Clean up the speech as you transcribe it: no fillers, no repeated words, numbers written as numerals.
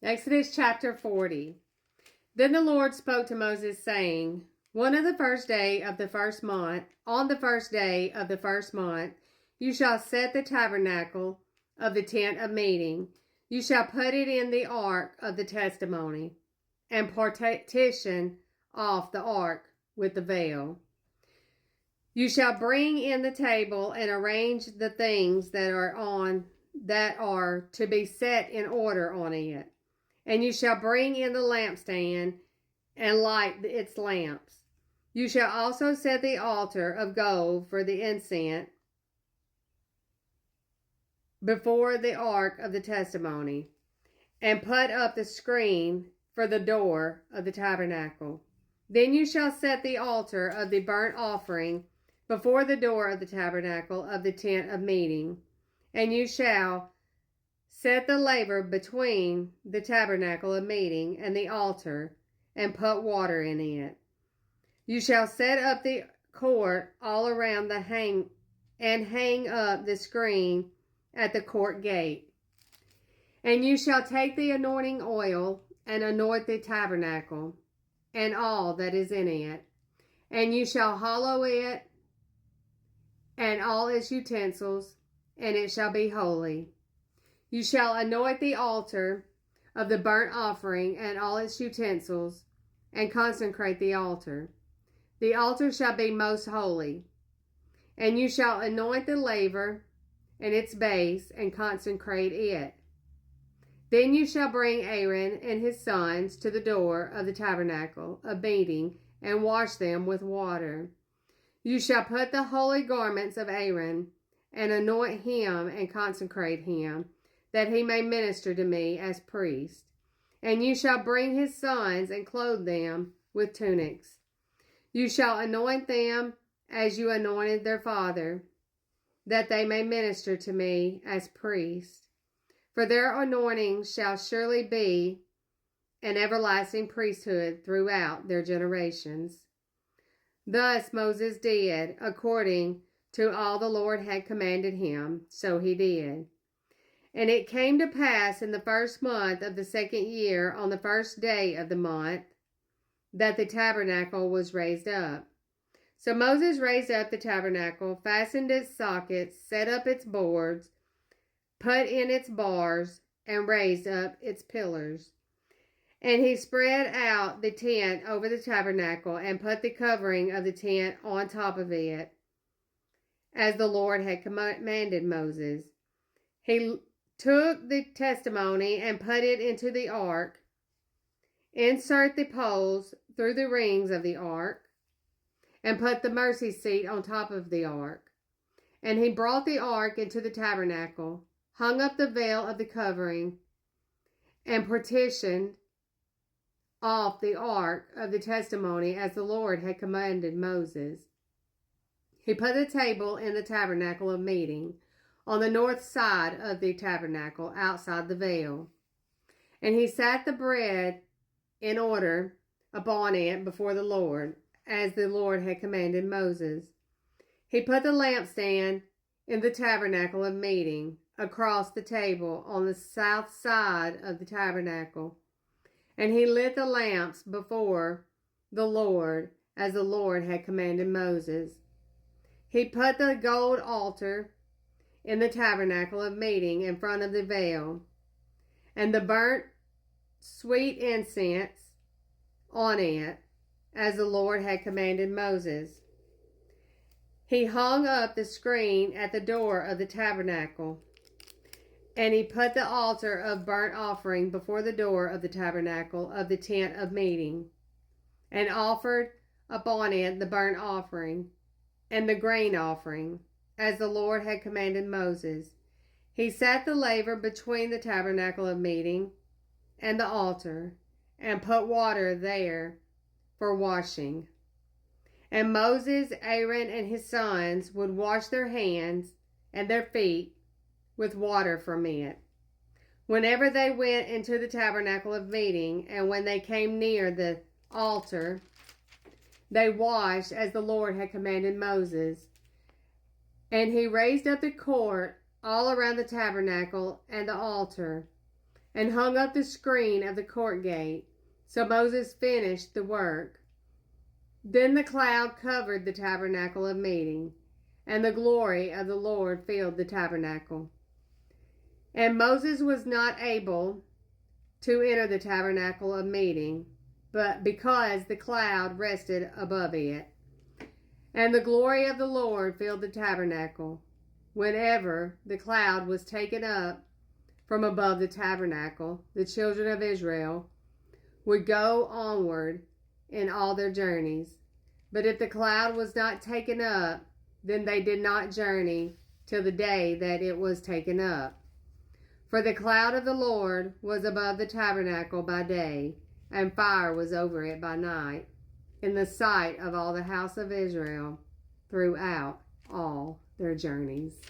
Exodus chapter 40. Then the Lord spoke to Moses, saying, on the first day of the first month, you shall set the tabernacle of the tent of meeting. You shall put it in the ark of the testimony, and partition off the ark with the veil. You shall bring in the table and arrange the things that are to be set in order on it. And you shall bring in the lampstand and light its lamps. You shall also set the altar of gold for the incense before the ark of the testimony, and put up the screen for the door of the tabernacle. Then you shall set the altar of the burnt offering before the door of the tabernacle of the tent of meeting, and you shall set the laver between the tabernacle of meeting and the altar, and put water in it. You shall set up the court all around and hang up the screen at the court gate. And you shall take the anointing oil and anoint the tabernacle and all that is in it. And you shall hallow it and all its utensils, and it shall be holy. You shall anoint the altar of the burnt offering and all its utensils, and consecrate the altar. The altar shall be most holy. And you shall anoint the laver and its base, and consecrate it. Then you shall bring Aaron and his sons to the door of the tabernacle of meeting, and wash them with water. You shall put the holy garments of Aaron, and anoint him and consecrate him, that he may minister to me as priest. And you shall bring his sons and clothe them with tunics. You shall anoint them as you anointed their father, that they may minister to me as priests. For their anointing shall surely be an everlasting priesthood throughout their generations. Thus Moses did, according to all the Lord had commanded him, so he did. And it came to pass in the first month of the second year, on the first day of the month, that the tabernacle was raised up. So Moses raised up the tabernacle, fastened its sockets, set up its boards, put in its bars, and raised up its pillars. And he spread out the tent over the tabernacle, and put the covering of the tent on top of it, as the Lord had commanded Moses. He took the testimony and put it into the ark. Insert the poles through the rings of the ark, and put the mercy seat on top of the ark. And he brought the ark into the tabernacle, hung up the veil of the covering, and partitioned off the ark of the testimony as the Lord had commanded Moses. He put the table in the tabernacle of meeting on the north side of the tabernacle outside the veil. And he set the bread in order upon it before the Lord, as the Lord had commanded Moses. He put the lampstand in the tabernacle of meeting across the table on the south side of the tabernacle. And he lit the lamps before the Lord, as the Lord had commanded Moses. He put the gold altar in the tabernacle of meeting in front of the veil, and the burnt sweet incense on it, as the Lord had commanded Moses. He hung up the screen at the door of the tabernacle, and he put the altar of burnt offering before the door of the tabernacle of the tent of meeting, and offered upon it the burnt offering and the grain offering, as the Lord had commanded Moses. He set the laver between the tabernacle of meeting and the altar, and put water there for washing. And Moses, Aaron, and his sons would wash their hands and their feet with water from it, whenever they went into the tabernacle of meeting, and when they came near the altar, they washed as the Lord had commanded Moses. And he raised up the court all around the tabernacle and the altar, and hung up the screen of the court gate. So Moses finished the work. Then the cloud covered the tabernacle of meeting, and the glory of the Lord filled the tabernacle. And Moses was not able to enter the tabernacle of meeting, but because the cloud rested above it. And the glory of the Lord filled the tabernacle. Whenever the cloud was taken up from above the tabernacle, the children of Israel would go onward in all their journeys. But if the cloud was not taken up, then they did not journey till the day that it was taken up. For the cloud of the Lord was above the tabernacle by day, and fire was over it by night, in the sight of all the house of Israel throughout all their journeys.